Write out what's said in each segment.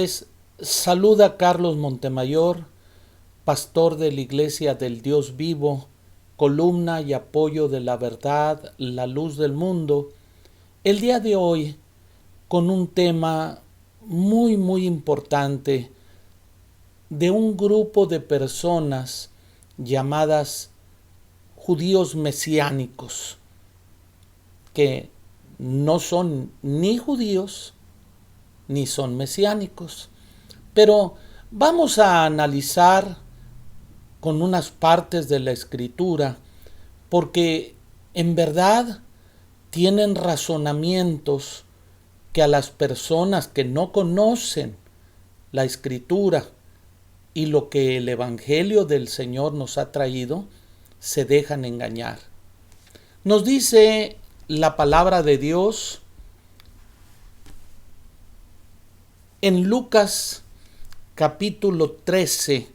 Les saluda Carlos Montemayor, pastor de la Iglesia del Dios Vivo, columna y apoyo de la verdad, la luz del mundo. El día de hoy con un tema muy importante de un grupo de personas llamadas judíos mesiánicos, que no son ni judíos ni son mesiánicos. Pero vamos a analizar con unas partes de la Escritura, porque en verdad tienen razonamientos que a las personas que no conocen la Escritura y lo que el Evangelio del Señor nos ha traído, se dejan engañar. Nos dice la palabra de Dios en Lucas capítulo 13,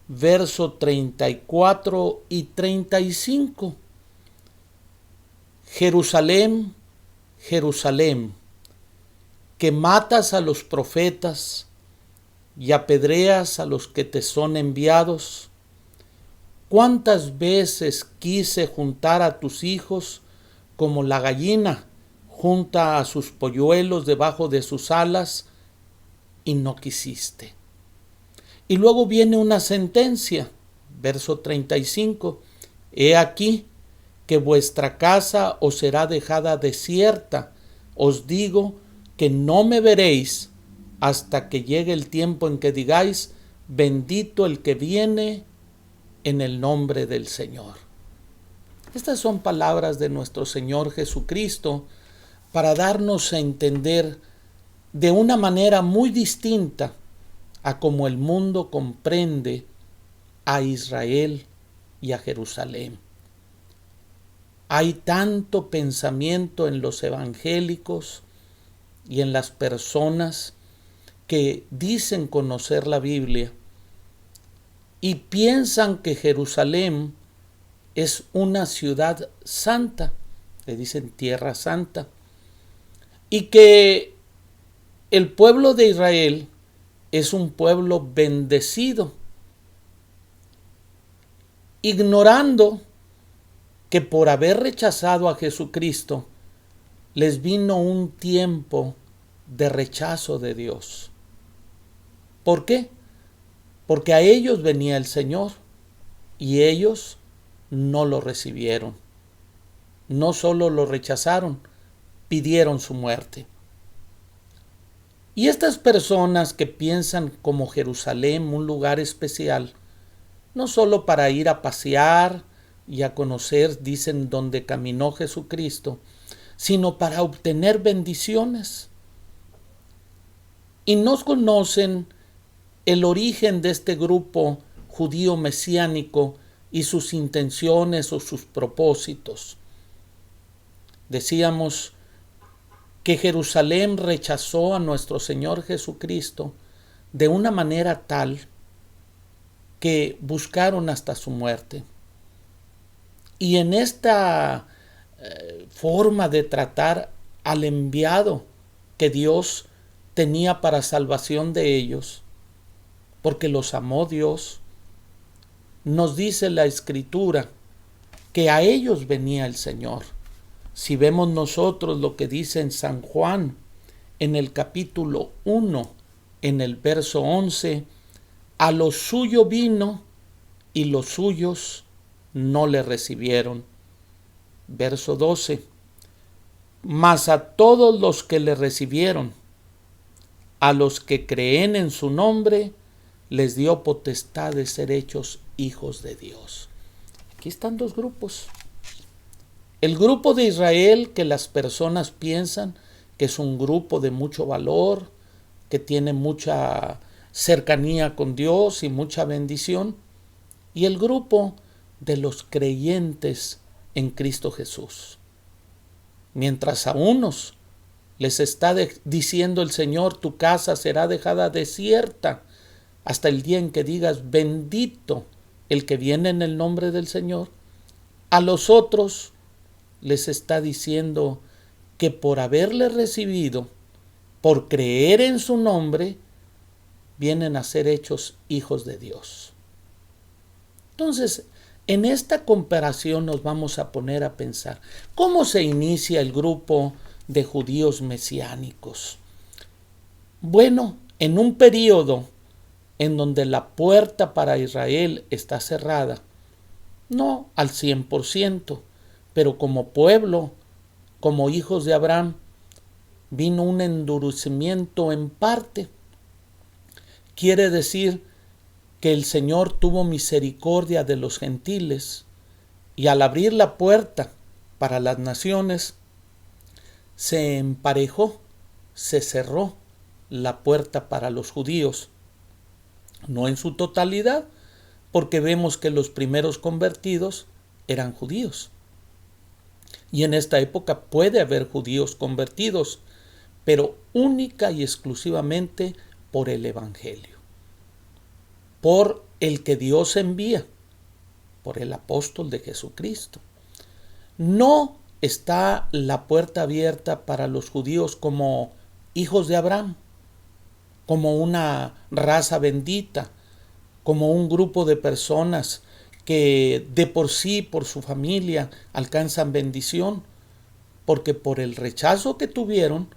verso 34 y 35. Jerusalén, Jerusalén, que matas a los profetas y apedreas a los que te son enviados. ¿Cuántas veces quise juntar a tus hijos como la gallina junta a sus polluelos debajo de sus alas, y no quisiste? Y luego viene una sentencia, verso 35. He aquí que vuestra casa os será dejada desierta. Os digo que no me veréis hasta que llegue el tiempo en que digáis, bendito el que viene en el nombre del Señor. Estas son palabras de nuestro Señor Jesucristo para darnos a entender de una manera muy distinta a como el mundo comprende a Israel y a Jerusalén. Hay tanto pensamiento en los evangélicos y en las personas que dicen conocer la Biblia y piensan que Jerusalén es una ciudad santa, le dicen tierra santa, y que el pueblo de Israel es un pueblo bendecido, ignorando que por haber rechazado a Jesucristo les vino un tiempo de rechazo de Dios. ¿Por qué? Porque a ellos venía el Señor y ellos no lo recibieron. No solo lo rechazaron, pidieron su muerte. Y estas personas que piensan como Jerusalén, un lugar especial, no solo para ir a pasear y a conocer, dicen, donde caminó Jesucristo, sino para obtener bendiciones. Y no conocen el origen de este grupo judío mesiánico y sus intenciones o sus propósitos. Decíamos que Jerusalén rechazó a nuestro Señor Jesucristo de una manera tal que buscaron hasta su muerte. Y en esta forma de tratar al enviado que Dios tenía para salvación de ellos, porque los amó Dios, nos dice la Escritura que a ellos venía el Señor. Si vemos nosotros lo que dice en San Juan, en el capítulo 1, en el verso 11, a lo suyo vino y los suyos no le recibieron. Verso 12, mas a todos los que le recibieron, a los que creen en su nombre, les dio potestad de ser hechos hijos de Dios. Aquí están dos grupos. El grupo de Israel, que las personas piensan que es un grupo de mucho valor, que tiene mucha cercanía con Dios y mucha bendición. Y el grupo de los creyentes en Cristo Jesús. Mientras a unos les está diciendo el Señor, tu casa será dejada desierta hasta el día en que digas, bendito el que viene en el nombre del Señor. A los otros les está diciendo que por haberle recibido, por creer en su nombre, vienen a ser hechos hijos de Dios. Entonces, en esta comparación nos vamos a poner a pensar, ¿cómo se inicia el grupo de judíos mesiánicos? Bueno, en un periodo en donde la puerta para Israel está cerrada, no al 100%, pero como pueblo, como hijos de Abraham, vino un endurecimiento en parte. Quiere decir que el Señor tuvo misericordia de los gentiles y al abrir la puerta para las naciones, se emparejó, se cerró la puerta para los judíos. No en su totalidad, porque vemos que los primeros convertidos eran judíos. Y en esta época puede haber judíos convertidos, pero única y exclusivamente por el Evangelio, por el que Dios envía, por el apóstol de Jesucristo. No está la puerta abierta para los judíos como hijos de Abraham, como una raza bendita, como un grupo de personas que de por sí, por su familia, alcanzan bendición, porque por el rechazo que tuvieron,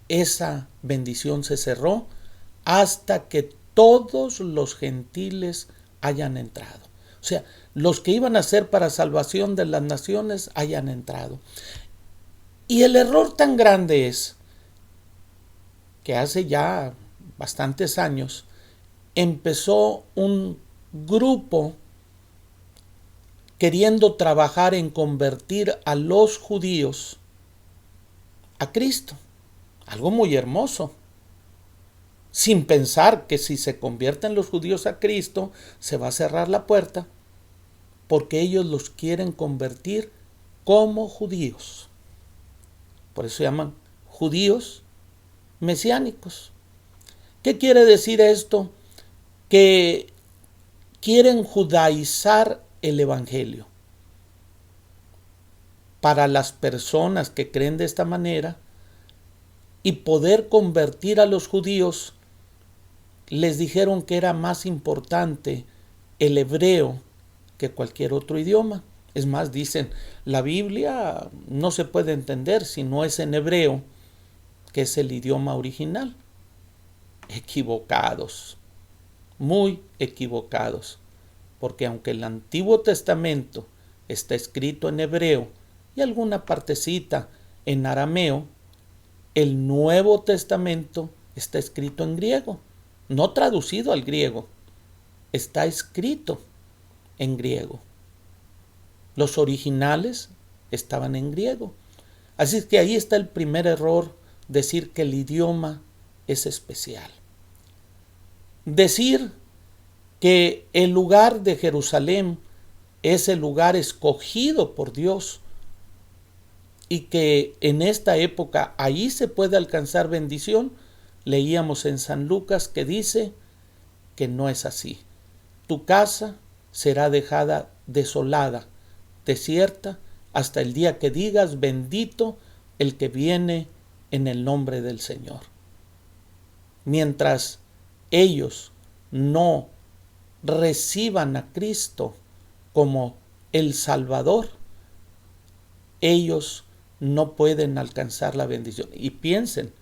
esa bendición se cerró hasta que todos los gentiles hayan entrado. O sea, los que iban a ser para salvación de las naciones hayan entrado. Y el error tan grande es que hace ya bastantes años empezó un grupo queriendo trabajar en convertir a los judíos a Cristo. Algo muy hermoso. Sin pensar que si se convierten los judíos a Cristo, se va a cerrar la puerta, porque ellos los quieren convertir como judíos. Por eso se llaman judíos mesiánicos. ¿Qué quiere decir esto? Que quieren judaizar el Evangelio. Para las personas que creen de esta manera y poder convertir a los judíos, les dijeron que era más importante el hebreo que cualquier otro idioma. Es más, dicen, la Biblia no se puede entender si no es en hebreo, que es el idioma original. Equivocados, muy equivocados, porque aunque el Antiguo Testamento está escrito en hebreo y alguna partecita en arameo, el Nuevo Testamento está escrito en griego, no traducido al griego, está escrito en griego. Los originales estaban en griego. Así es que ahí está el primer error, decir que el idioma es especial. Decir que el lugar de Jerusalén es el lugar escogido por Dios y que en esta época ahí se puede alcanzar bendición. Leíamos en San Lucas que dice que no es así. Tu casa será dejada desolada, desierta, hasta el día que digas, bendito el que viene en el nombre del Señor. Mientras ellos no reciban a Cristo como el Salvador, ellos no pueden alcanzar la bendición. Y piensen,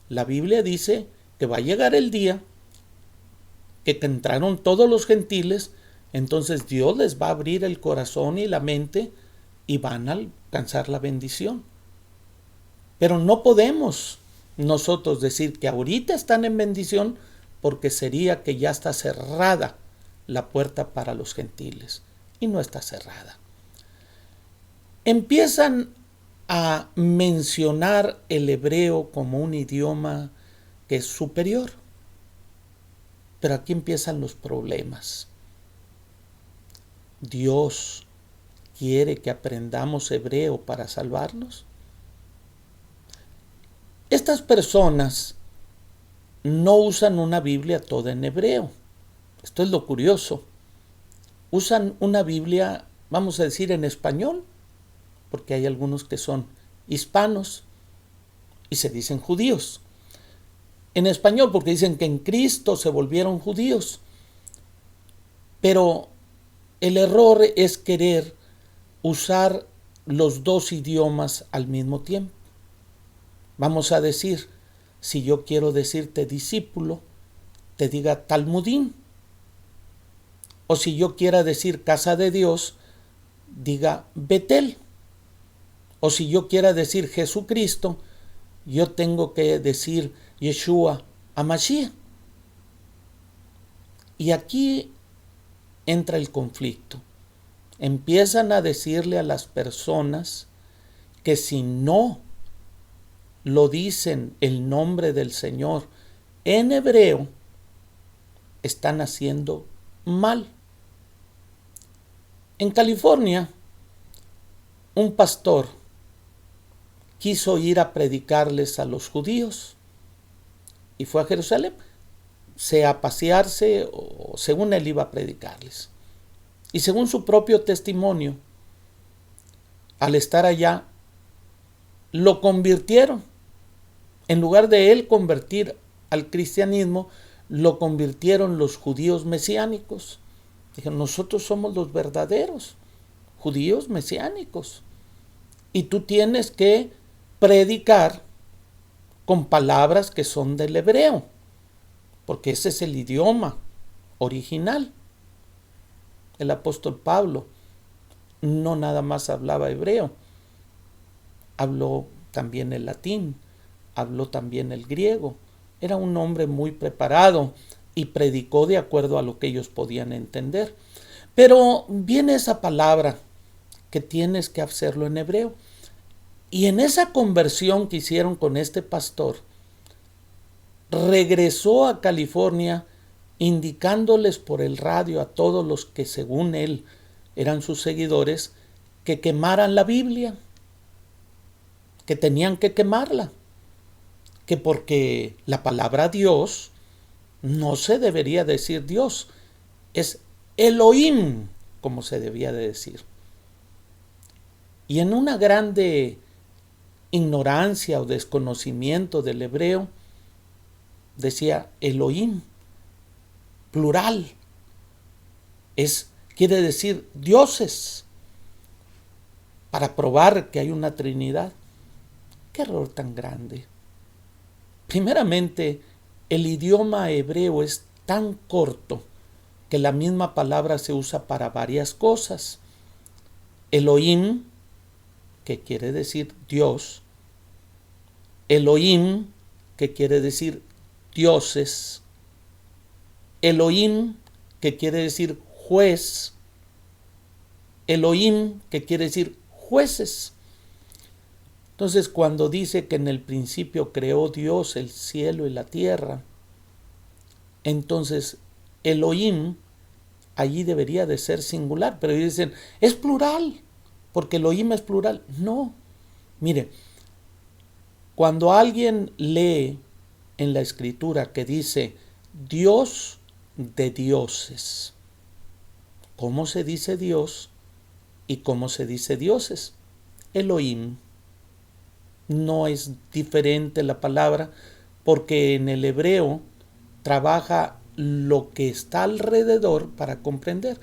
la Biblia dice que va a llegar el día que entraron todos los gentiles, entonces Dios les va a abrir el corazón y la mente y van a alcanzar la bendición. Pero no podemos nosotros decir que ahorita están en bendición, porque sería que ya está cerrada la puerta para los gentiles, y no está cerrada. Empiezan a mencionar el hebreo como un idioma que es superior. Pero aquí empiezan los problemas. ¿Dios quiere que aprendamos hebreo para salvarnos? Estas personas no usan una Biblia toda en hebreo. Esto es lo curioso. Usan una Biblia, vamos a decir, en español, porque hay algunos que son hispanos y se dicen judíos. en español, porque dicen que en Cristo se volvieron judíos. Pero el error es querer usar los dos idiomas al mismo tiempo. Vamos a decir, si yo quiero decirte discípulo, te diga Talmudín. O si yo quiera decir casa de Dios, diga Betel. O si yo quiera decir Jesucristo, yo tengo que decir Yeshua HaMashiach. Y aquí entra el conflicto. Empiezan a decirle a las personas que si no lo dicen el nombre del Señor en hebreo, están haciendo mal. En California, un pastor quiso ir a predicarles a los judíos y fue a Jerusalén, sea a pasearse o según él iba a predicarles. Y según su propio testimonio, al estar allá, lo convirtieron. En lugar de él convertir al cristianismo, lo convirtieron los judíos mesiánicos. Dijeron, nosotros somos los verdaderos judíos mesiánicos. Y tú tienes que predicar con palabras que son del hebreo, porque ese es el idioma original. El apóstol Pablo no nada más hablaba hebreo, habló también el latín, habló también el griego. Era un hombre muy preparado y predicó de acuerdo a lo que ellos podían entender. Pero viene esa palabra que tienes que hacerlo en hebreo. Y en esa conversión que hicieron con este pastor, regresó a California indicándoles por el radio a todos los que según él eran sus seguidores que quemaran la Biblia, que tenían que quemarla, que porque la palabra Dios no se debería decir Dios, es Elohim, como se debía de decir. Y en una grande ignorancia o desconocimiento del hebreo, decía Elohim, plural, quiere decir dioses, para probar que hay una Trinidad. ¡Qué error tan grande! Primeramente, el idioma hebreo es tan corto que la misma palabra se usa para varias cosas. Elohim, que quiere decir Dios. Elohim, que quiere decir dioses. Elohim, que quiere decir juez. Elohim, que quiere decir jueces. Entonces, cuando dice que en el principio creó Dios el cielo y la tierra, entonces Elohim allí debería de ser singular, pero ellos dicen, es plural, porque Elohim es plural. No, mire, cuando alguien lee en la escritura que dice Dios de dioses, ¿cómo se dice Dios y cómo se dice dioses? Elohim. No es diferente la palabra porque en el hebreo trabaja lo que está alrededor para comprender.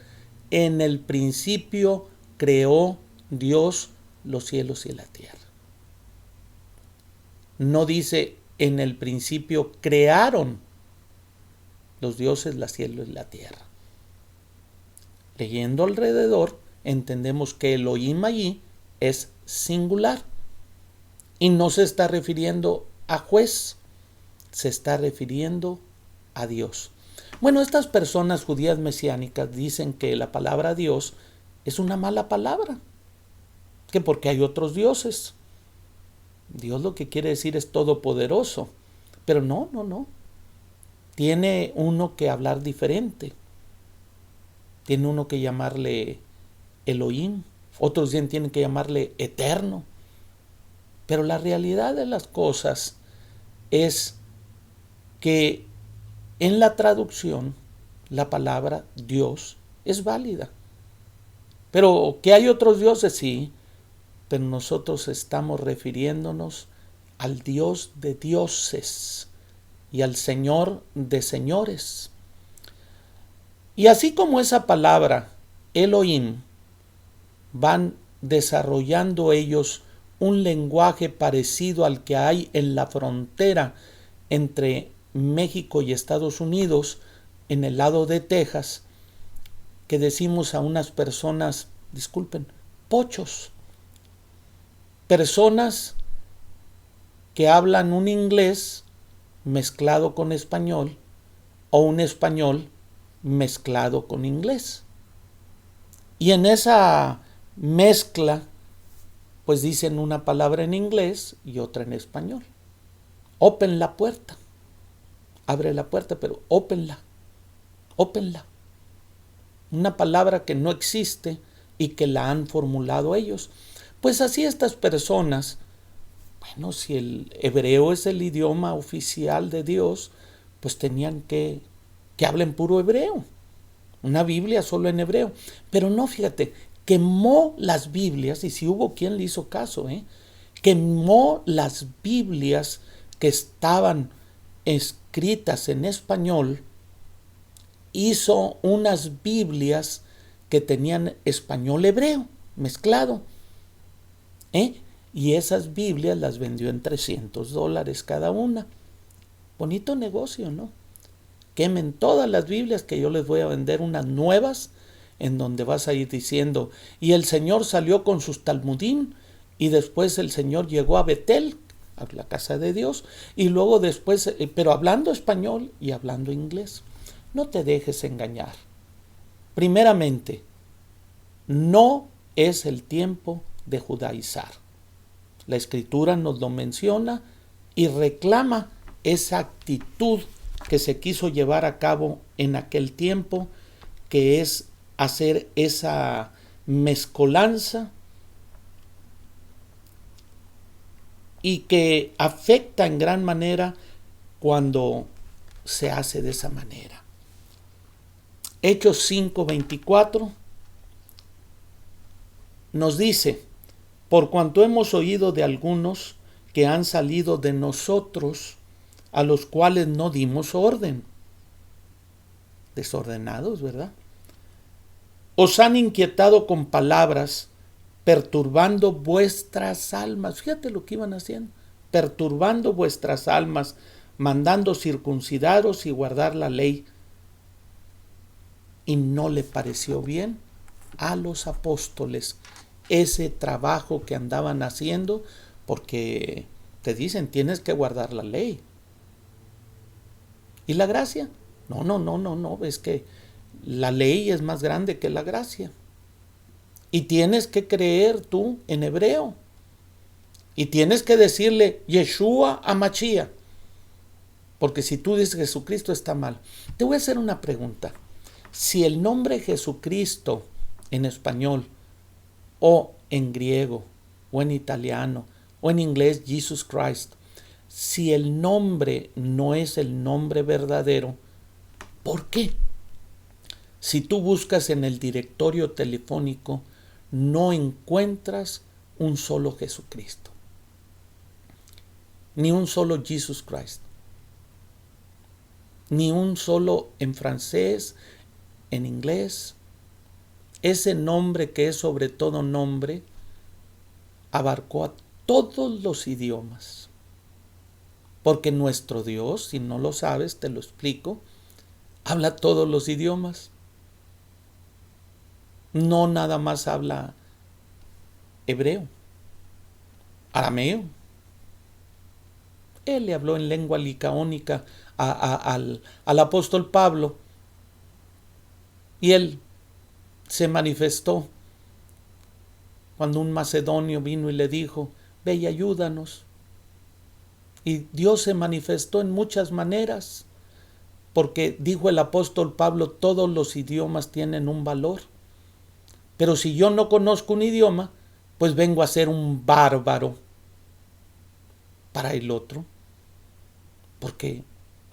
En el principio creó Dios los cielos y la tierra. No dice en el principio crearon los dioses, los cielos y la tierra. Leyendo alrededor entendemos que Elohim allí es singular. Y no se está refiriendo a juez, se está refiriendo a Dios. Bueno, estas personas judías mesiánicas dicen que la palabra Dios es una mala palabra, que porque hay otros dioses. Dios lo que quiere decir es todopoderoso, pero no. Tiene uno que hablar diferente. Tiene uno que llamarle Elohim, otros tienen que llamarle eterno. Pero la realidad de las cosas es que en la traducción la palabra Dios es válida. Pero que hay otros dioses, sí, pero nosotros estamos refiriéndonos al Dios de dioses y al Señor de señores. Y así como esa palabra, Elohim, van desarrollando ellos un lenguaje parecido al que hay en la frontera entre México y Estados Unidos, en el lado de Texas, que decimos a unas personas, disculpen, pochos, personas que hablan un inglés mezclado con español o un español mezclado con inglés. Y en esa mezcla, pues dicen una palabra en inglés y otra en español. Open la puerta. Abre la puerta, pero ópenla. Ópenla. Una palabra que no existe y que la han formulado ellos. Pues así estas personas, bueno, si el hebreo es el idioma oficial de Dios, pues tenían que hablen puro hebreo. Una Biblia solo en hebreo. Pero no, fíjate, quemó las Biblias, y si hubo quien le hizo caso, quemó las Biblias que estaban escritas en español, hizo unas Biblias que tenían español hebreo mezclado, y esas Biblias las vendió en $300 cada una. Bonito negocio, ¿no? Quemen todas las Biblias, que yo les voy a vender unas nuevas en donde vas a ir diciendo, y el Señor salió con sus talmudim, y después el Señor llegó a Betel, a la casa de Dios, y luego después, pero hablando español y hablando inglés. No te dejes engañar. Primeramente, no es el tiempo de judaizar. La Escritura nos lo menciona y reclama esa actitud que se quiso llevar a cabo en aquel tiempo, que es hacer esa mezcolanza y que afecta en gran manera cuando se hace de esa manera. Hechos 5:24 nos dice: por cuanto hemos oído de algunos que han salido de nosotros, a los cuales no dimos orden. Desordenados, ¿verdad? Os han inquietado con palabras, perturbando vuestras almas. Fíjate lo que iban haciendo. Perturbando vuestras almas, mandando circuncidaros y guardar la ley. Y no le pareció bien a los apóstoles ese trabajo que andaban haciendo, porque te dicen, tienes que guardar la ley. ¿Y la gracia? No, es que la ley es más grande que la gracia. Y tienes que creer tú en hebreo. Y tienes que decirle Yeshua a Mashiach. Porque si tú dices Jesucristo está mal. Te voy a hacer una pregunta. Si el nombre Jesucristo en español, o en griego, o en italiano, o en inglés Jesus Christ, si el nombre no es el nombre verdadero, ¿por qué? Si tú buscas en el directorio telefónico, no encuentras un solo Jesucristo, ni un solo Jesus Christ, ni un solo en francés, en inglés. Ese nombre, que es sobre todo nombre, abarcó a todos los idiomas. Porque nuestro Dios, si no lo sabes, te lo explico, habla todos los idiomas. No nada más habla hebreo, arameo. Él le habló en lengua licaónica al apóstol Pablo, y él se manifestó cuando un macedonio vino y le dijo, ve y ayúdanos. Y Dios se manifestó en muchas maneras, porque dijo el apóstol Pablo, todos los idiomas tienen un valor. Pero si yo no conozco un idioma, pues vengo a ser un bárbaro para el otro, porque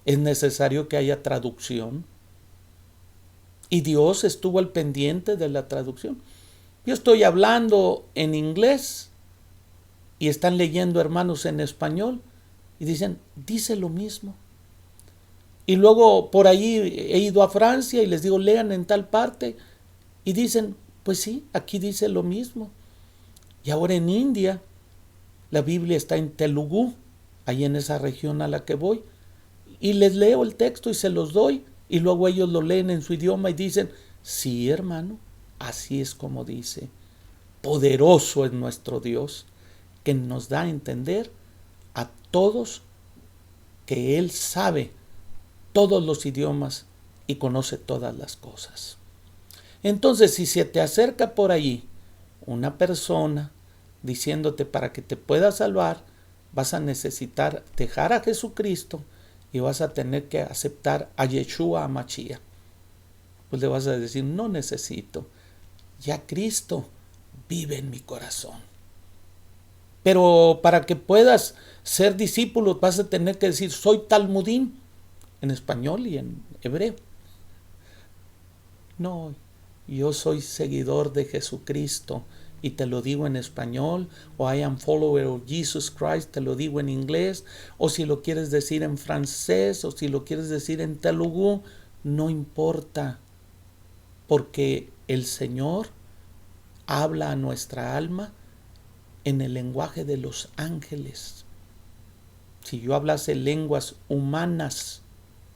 es necesario que haya traducción. Y Dios estuvo al pendiente de la traducción. Yo estoy hablando en inglés y están leyendo hermanos en español y dicen, dice lo mismo. Y luego por ahí he ido a Francia y les digo, lean en tal parte. Y dicen, pues sí, aquí dice lo mismo. Y ahora en India, la Biblia está en Telugu, ahí en esa región a la que voy. Y les leo el texto y se los doy. Y luego ellos lo leen en su idioma y dicen, sí, hermano, así es como dice. Poderoso es nuestro Dios, que nos da a entender a todos que Él sabe todos los idiomas y conoce todas las cosas. Entonces, si se te acerca por ahí una persona diciéndote para que te puedas salvar, vas a necesitar dejar a Jesucristo y vas a tener que aceptar a Yeshua HaMashiach. Pues le vas a decir, no necesito, ya Cristo vive en mi corazón. Pero para que puedas ser discípulo vas a tener que decir, soy Talmudim, en español y en hebreo. No, yo soy seguidor de Jesucristo y te lo digo en español, o I am follower of Jesus Christ, te lo digo en inglés, o si lo quieres decir en francés, o si lo quieres decir en telugu, no importa, porque el Señor habla a nuestra alma en el lenguaje de los ángeles. Si yo hablase lenguas humanas,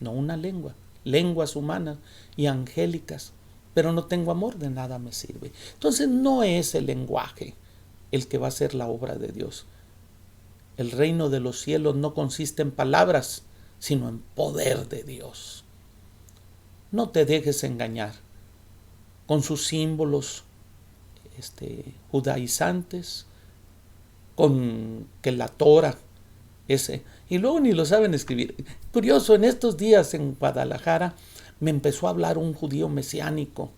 no una lengua, lenguas humanas y angélicas, pero no tengo amor, de nada me sirve. Entonces no es el lenguaje el que va a hacer la obra de Dios. El reino de los cielos no consiste en palabras, sino en poder de Dios. No te dejes engañar con sus símbolos judaizantes, con que la Torah, y luego ni lo saben escribir. Curioso, en estos días en Guadalajara me empezó a hablar un judío mesiánico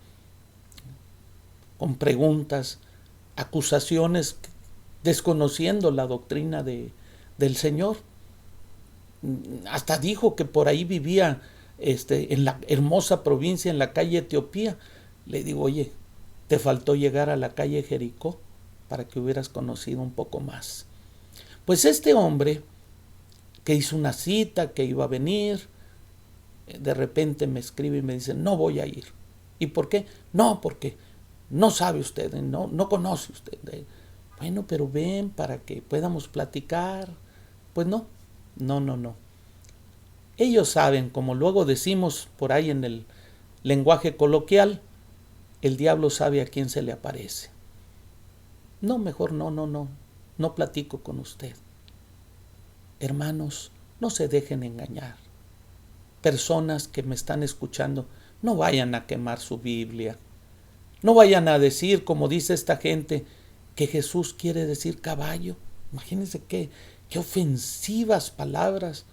con preguntas, acusaciones, desconociendo la doctrina del Señor. Hasta dijo que por ahí vivía en la hermosa provincia, en la calle Etiopía. Le digo, oye, te faltó llegar a la calle Jericó para que hubieras conocido un poco más. Pues este hombre que hizo una cita, que iba a venir, de repente me escribe y me dice, no voy a ir. ¿Y por qué? No, porque no sabe usted, no conoce usted. Bueno, pero ven para que podamos platicar. Pues no. Ellos saben, como luego decimos por ahí en el lenguaje coloquial, el diablo sabe a quién se le aparece. No, mejor no platico con usted. Hermanos, no se dejen engañar. Personas que me están escuchando, no vayan a quemar su Biblia. No vayan a decir, como dice esta gente, que Jesús quiere decir caballo. Imagínense qué ofensivas palabras.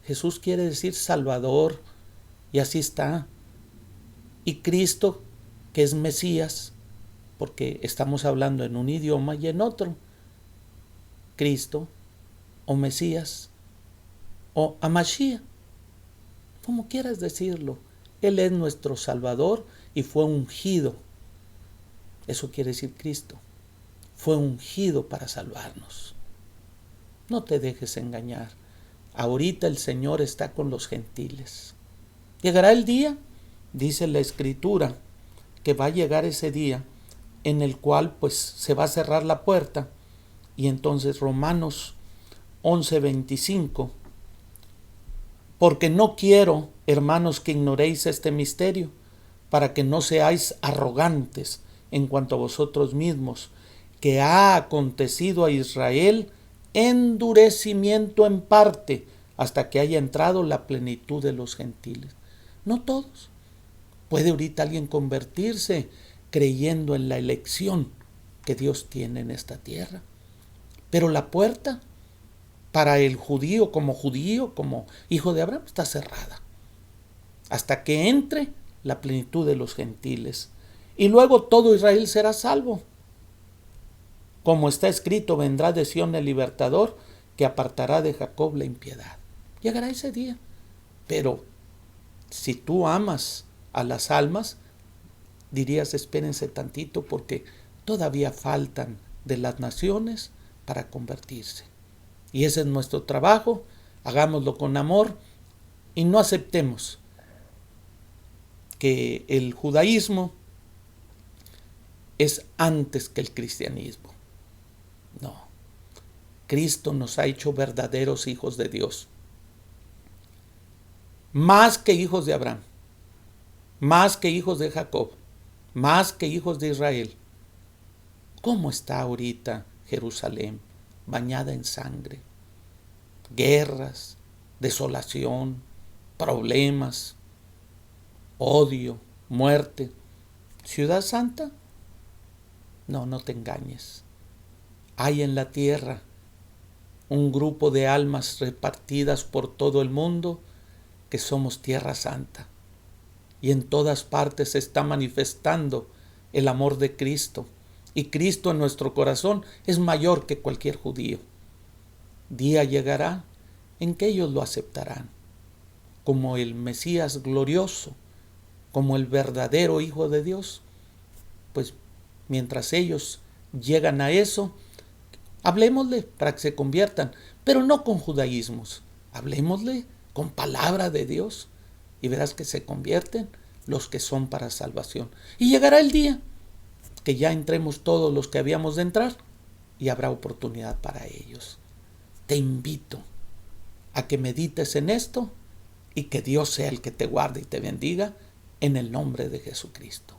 Jesús quiere decir Salvador, y así está. Y Cristo, que es Mesías, porque estamos hablando en un idioma y en otro. Cristo, o Mesías, o Hamashiach, como quieras decirlo. Él es nuestro Salvador y fue ungido. Eso quiere decir Cristo. Fue ungido para salvarnos. No te dejes engañar. Ahorita el Señor está con los gentiles. Llegará el día, dice la Escritura, que va a llegar ese día en el cual pues se va a cerrar la puerta, y entonces Romanos 11:25, porque no quiero, hermanos, que ignoréis este misterio, para que no seáis arrogantes en cuanto a vosotros mismos, que ha acontecido a Israel endurecimiento en parte, hasta que haya entrado la plenitud de los gentiles. No todos. Puede ahorita alguien convertirse creyendo en la elección que Dios tiene en esta tierra. Pero la puerta para el judío, como hijo de Abraham, está cerrada. Hasta que entre la plenitud de los gentiles. Y luego todo Israel será salvo. Como está escrito, vendrá de Sión el libertador, que apartará de Jacob la impiedad. Llegará ese día. Pero si tú amas a las almas, dirías, espérense tantito, porque todavía faltan de las naciones para convertirse. Y ese es nuestro trabajo. Hagámoslo con amor y no aceptemos que el judaísmo es antes que el cristianismo. No, Cristo nos ha hecho verdaderos hijos de Dios, más que hijos de Abraham, más que hijos de Jacob, más que hijos de Israel. ¿Cómo está ahorita Jerusalén? Bañada en sangre, guerras, desolación, problemas, odio, muerte. ¿Ciudad santa? No, no te engañes. Hay en la tierra un grupo de almas repartidas por todo el mundo que somos tierra santa. Y en todas partes se está manifestando el amor de Cristo. Y Cristo en nuestro corazón es mayor que cualquier judío. Día llegará en que ellos lo aceptarán como el Mesías glorioso, como el verdadero Hijo de Dios. Pues mientras ellos llegan a eso, hablemosle para que se conviertan, pero no con judaísmos. Hablemosle con palabra de Dios y verás que se convierten los que son para salvación. Y llegará el día que ya entremos todos los que habíamos de entrar y habrá oportunidad para ellos. Te invito a que medites en esto y que Dios sea el que te guarde y te bendiga en el nombre de Jesucristo.